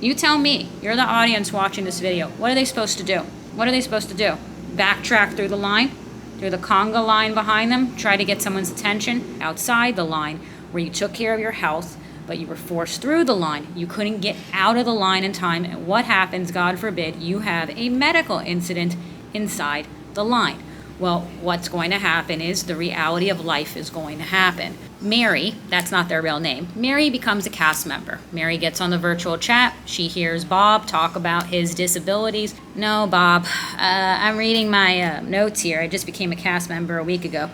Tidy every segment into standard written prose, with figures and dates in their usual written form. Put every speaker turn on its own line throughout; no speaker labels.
You tell me. You're the audience watching this video. What are they supposed to do? What are they supposed to do? Backtrack through the line? Through the conga line behind them? Try to get someone's attention outside the line where you took care of your health, but you were forced through the line. You couldn't get out of the line in time. And what happens, God forbid, you have a medical incident inside the line. Well, what's going to happen is the reality of life is going to happen. Mary, that's not their real name, Mary becomes a cast member. Mary gets on the virtual chat. She hears Bob talk about his disabilities. No, Bob, I'm reading my notes here. I just became a cast member a week ago.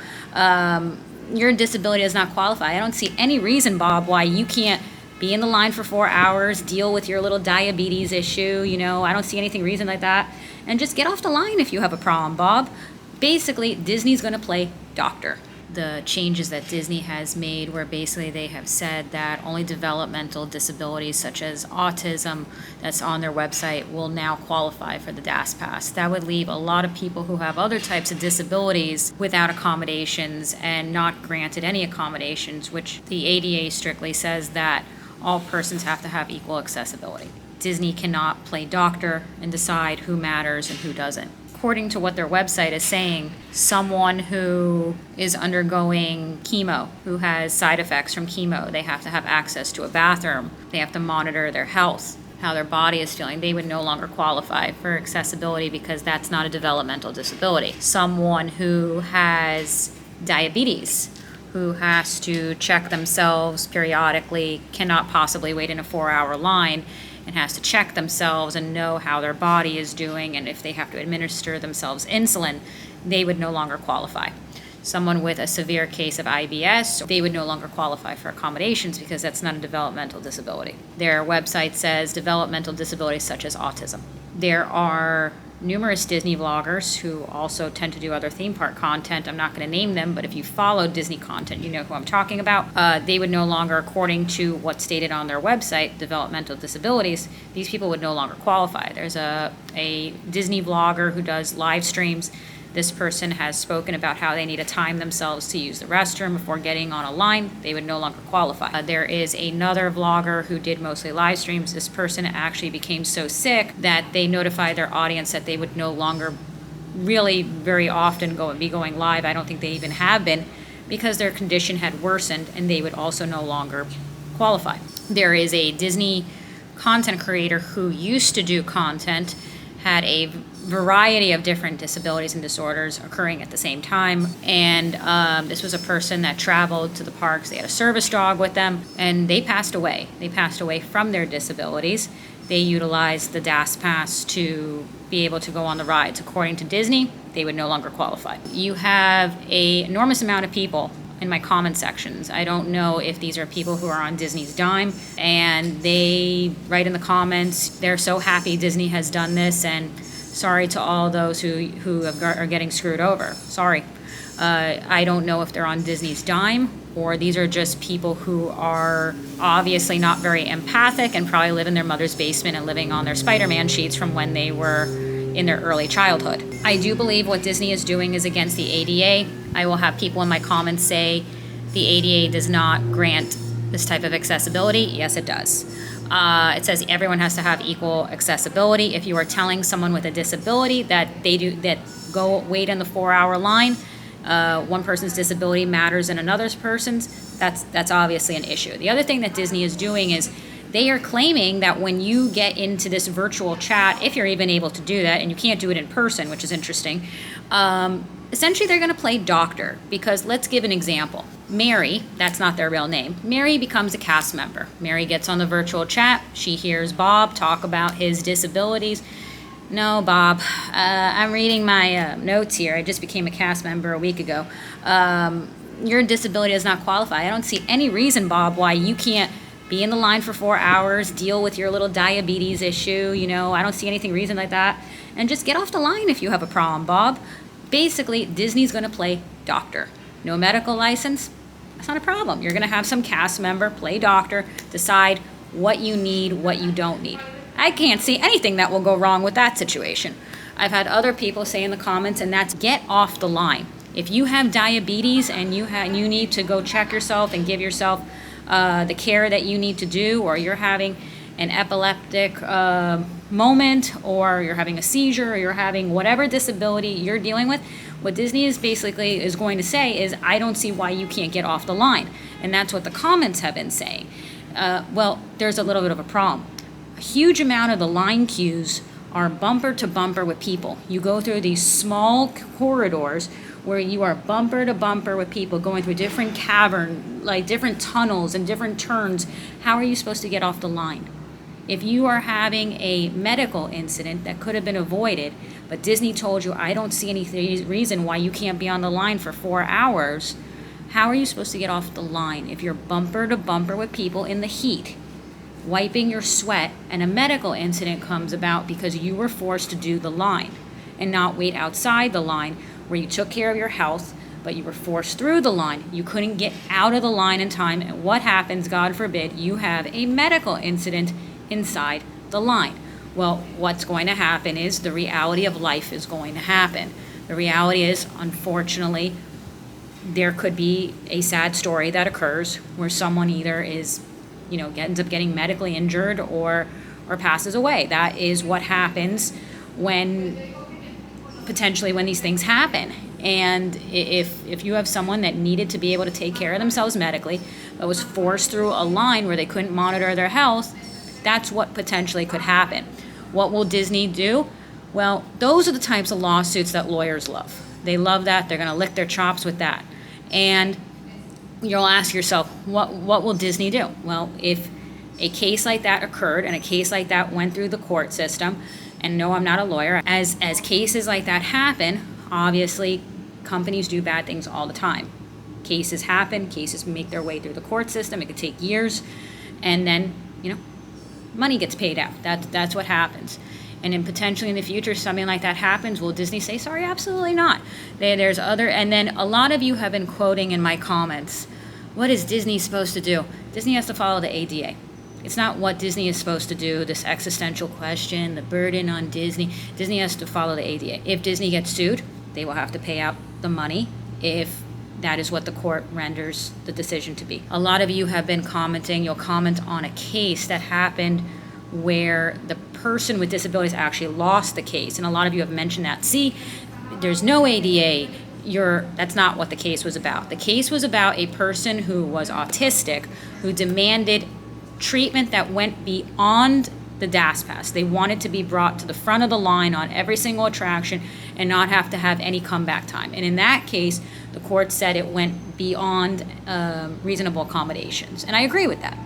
Your disability does not qualify. I don't see any reason, Bob, why you can't be in the line for 4 hours, deal with your little diabetes issue. I don't see anything reason like that. And just get off the line if you have a problem, Bob. Basically, Disney's going to play doctor. The changes that Disney has made, where basically they have said that only developmental disabilities such as autism that's on their website will now qualify for the daspass. That would leave a lot of people who have other types of disabilities without accommodations and not granted any accommodations, which the ADA strictly says that all persons have to have equal accessibility. Disney cannot play doctor and decide who matters and who doesn't. According to what their website is saying, someone who is undergoing chemo, who has side effects from chemo, they have to have access to a bathroom, they have to monitor their health, how their body is feeling, they would no longer qualify for accessibility because that's not a developmental disability. Someone who has diabetes, who has to check themselves periodically, cannot possibly wait in a 4-hour line, and has to check themselves and know how their body is doing, and if they have to administer themselves insulin, they would no longer qualify. Someone with a severe case of IBS, they would no longer qualify for accommodations because that's not a developmental disability. Their website says developmental disabilities such as autism. There are numerous Disney vloggers who also tend to do other theme park content. I'm not going to name them, but if you follow Disney content, you know who I'm talking about. They would no longer, according to what's stated on their website, developmental disabilities, these people would no longer qualify. There's a Disney vlogger who does live streams. This person has spoken about how they need to time themselves to use the restroom before getting on a line. They would no longer qualify. There is another vlogger who did mostly live streams. This person actually became so sick that they notified their audience that they would no longer really very often be going live. I don't think they even have been, because their condition had worsened and they would also no longer qualify. There is a Disney content creator who used to do content, had a variety of different disabilities and disorders occurring at the same time. And this was a person that traveled to the parks. They had a service dog with them, and they passed away. They passed away from their disabilities. They utilized the daspass to be able to go on the rides. According to Disney, they would no longer qualify. You have an enormous amount of people in my comment sections. I don't know if these are people who are on Disney's dime, and they write in the comments, they're so happy Disney has done this, and sorry to all those who are getting screwed over. Sorry. I don't know if they're on Disney's dime, or these are just people who are obviously not very empathic and probably live in their mother's basement and living on their Spider-Man sheets from when they were in their early childhood. I do believe what Disney is doing is against the ADA. I will have people in my comments say the ADA does not grant this type of accessibility. Yes, it does. It says everyone has to have equal accessibility. If you are telling someone with a disability that go wait in the 4-hour line, one person's disability matters than another person's, that's obviously an issue. The other thing that Disney is doing is they are claiming that when you get into this virtual chat, if you're even able to do that, and you can't do it in person, which is interesting, essentially they're going to play doctor. Because let's give an example. Mary, that's not their real name, Mary becomes a cast member. Mary gets on the virtual chat. She hears Bob talk about his disabilities. No, Bob, I'm reading my notes here. I just became a cast member a week ago. Your disability does not qualify. I don't see any reason, Bob, why you can't be in the line for 4 hours, deal with your little diabetes issue. I don't see anything reason like that. And just get off the line if you have a problem, Bob. Basically, Disney's going to play doctor. No medical license, that's not a problem. You're going to have some cast member play doctor, decide what you need, what you don't need. I can't see anything that will go wrong with that situation. I've had other people say in the comments, and that's get off the line. If you have diabetes and you need to go check yourself and give yourself the care that you need to do, or you're having an epileptic moment, or you're having a seizure, or you're having whatever disability you're dealing with, what Disney is basically is going to say is, I don't see why you can't get off the line. And that's what the comments have been saying. Well, there's a little bit of a problem. A huge amount of the line queues are bumper to bumper with people. You go through these small corridors where you are bumper to bumper with people going through different cavern, like different tunnels and different turns. How are you supposed to get off the line? If you are having a medical incident that could have been avoided, but Disney told you, I don't see any reason why you can't be on the line for 4 hours, how are you supposed to get off the line if you're bumper to bumper with people in the heat, wiping your sweat, and a medical incident comes about because you were forced to do the line and not wait outside the line where you took care of your health, but you were forced through the line. You couldn't get out of the line in time, and what happens, God forbid, you have a medical incident inside the line. Well, what's going to happen is the reality of life is going to happen. The reality is, unfortunately, there could be a sad story that occurs where someone either is, ends up getting medically injured or passes away. That is what happens potentially when these things happen. And if you have someone that needed to be able to take care of themselves medically, but was forced through a line where they couldn't monitor their health, that's what potentially could happen. What will Disney do? Well, those are the types of lawsuits that lawyers love. They love that. They're going to lick their chops with that. And you'll ask yourself, what will Disney do? Well, if a case like that occurred and a case like that went through the court system, and no, I'm not a lawyer, as cases like that happen, obviously companies do bad things all the time. Cases happen, cases make their way through the court system, it could take years, and then, money gets paid out. That's what happens. And then potentially in the future, something like that happens. Will Disney say sorry? Absolutely not. And then a lot of you have been quoting in my comments, what is Disney supposed to do? Disney has to follow the ADA. It's not what Disney is supposed to do, this existential question, the burden on Disney. Disney has to follow the ADA. If Disney gets sued, they will have to pay out the money if that is what the court renders the decision to be. A lot of you have been commenting, you'll comment on a case that happened where the person with disabilities actually lost the case. And a lot of you have mentioned that. See, there's no ADA. That's not what the case was about. The case was about a person who was autistic, who demanded treatment that went beyond the daspass. They wanted to be brought to the front of the line on every single attraction and not have to have any comeback time. And in that case, the court said it went beyond reasonable accommodations. And I agree with that.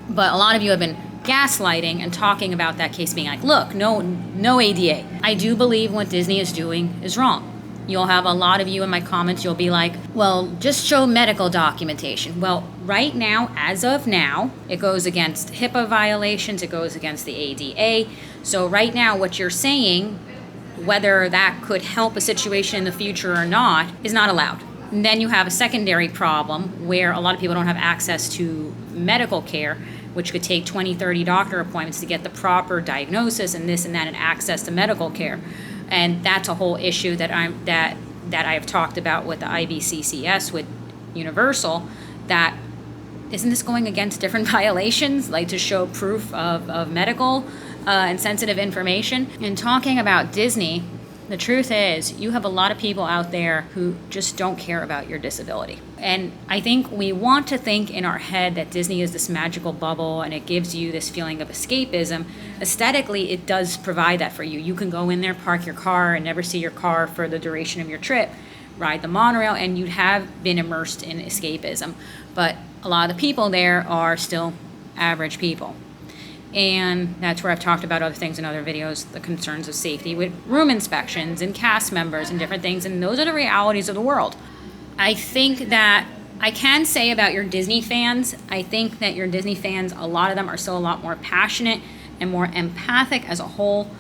But a lot of you have been gaslighting and talking about that case being like, look, no ADA. I do believe what Disney is doing is wrong. You'll have a lot of you in my comments, you'll be like, well, just show medical documentation. Well, right now, as of now, it goes against HIPAA violations, it goes against the ADA. So right now, what you're saying, whether that could help a situation in the future or not, is not allowed. And then you have a secondary problem where a lot of people don't have access to medical care, which could take 20, 30 doctor appointments to get the proper diagnosis and this and that and access to medical care. And that's a whole issue that I have talked about with the IBCCS, with Universal, that isn't this going against different violations, like to show proof of medical and sensitive information? And talking about Disney, the truth is you have a lot of people out there who just don't care about your disability. And I think we want to think in our head that Disney is this magical bubble and it gives you this feeling of escapism. Aesthetically, it does provide that for you. You can go in there, park your car, and never see your car for the duration of your trip, ride the monorail, and you'd have been immersed in escapism. But a lot of the people there are still average people. And that's where I've talked about other things in other videos, the concerns of safety with room inspections and cast members and different things. And those are the realities of the world. I think that I can say about your Disney fans, I think that your Disney fans, a lot of them are still a lot more passionate and more empathic as a whole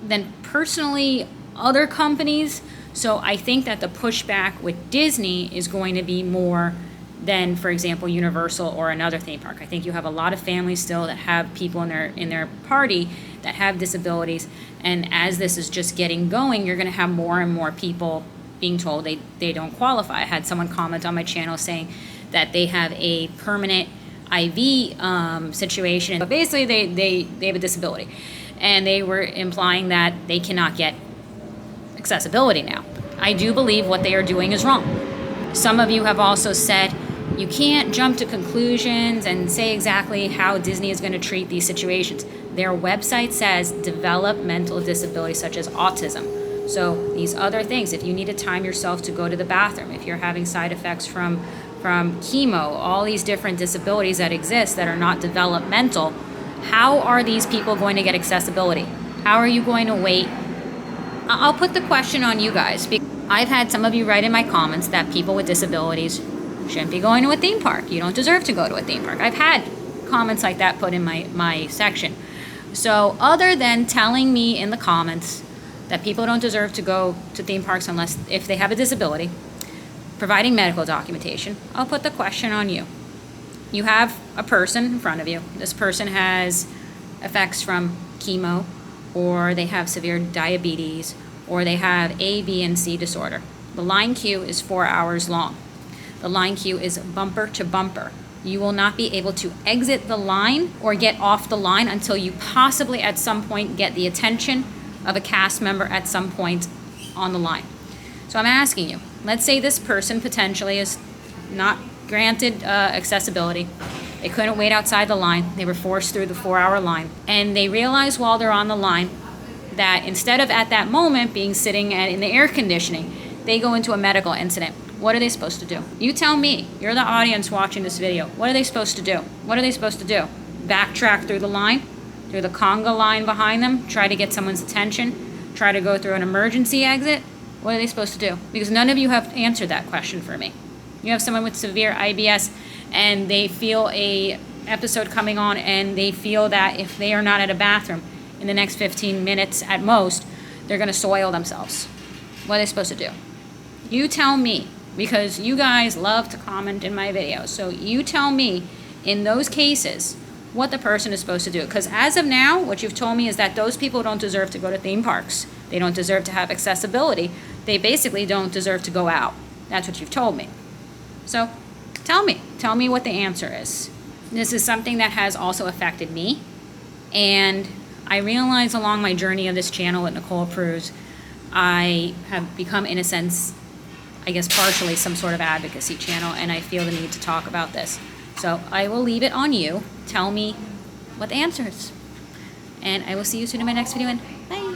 than personally other companies. So I think that the pushback with Disney is going to be more than, for example, Universal or another theme park. I think you have a lot of families still that have people in their party that have disabilities, and as this is just getting going, you're going to have more and more people being told they don't qualify. I had someone comment on my channel saying that they have a permanent IV situation. But basically, they have a disability. And they were implying that they cannot get accessibility now. I do believe what they are doing is wrong. Some of you have also said you can't jump to conclusions and say exactly how Disney is going to treat these situations. Their website says developmental disabilities such as autism. So these other things, if you need to time yourself to go to the bathroom, if you're having side effects from chemo, all these different disabilities that exist that are not developmental, how are these people going to get accessibility? How are you going to wait? I'll put the question on you guys. I've had some of you write in my comments that people with disabilities shouldn't be going to a theme park. You don't deserve to go to a theme park. I've had comments like that put in my section. So other than telling me in the comments that people don't deserve to go to theme parks unless if they have a disability, providing medical documentation, I'll put the question on you. You have a person in front of you. This person has effects from chemo, or they have severe diabetes, or they have A, B, and C disorder. The line queue is 4 hours long. The line queue is bumper to bumper. You will not be able to exit the line or get off the line until you possibly at some point get the attention of a cast member at some point on the line. So I'm asking you, let's say this person potentially is not granted accessibility. They couldn't wait outside the line. They were forced through the 4-hour line. And they realize while they're on the line that instead of at that moment being sitting in the air conditioning, they go into a medical incident. What are they supposed to do? You tell me. You're the audience watching this video. What are they supposed to do? What are they supposed to do? Backtrack through the line? Through the conga line behind them? Try to get someone's attention? Try to go through an emergency exit? What are they supposed to do? Because none of you have answered that question for me. You have someone with severe IBS and they feel a episode coming on and they feel that if they are not at a bathroom in the next 15 minutes at most, they're going to soil themselves. What are they supposed to do? You tell me, because you guys love to comment in my videos. So you tell me in those cases what the person is supposed to do. Because as of now, what you've told me is that those people don't deserve to go to theme parks. They don't deserve to have accessibility. They basically don't deserve to go out. That's what you've told me. So tell me what the answer is. This is something that has also affected me. And I realized along my journey of this channel with Nicole Pruz, I have become, in a sense, I guess partially some sort of advocacy channel, and I feel the need to talk about this. So I will leave it on you. Tell me what the answer is. And I will see you soon in my next video, and bye.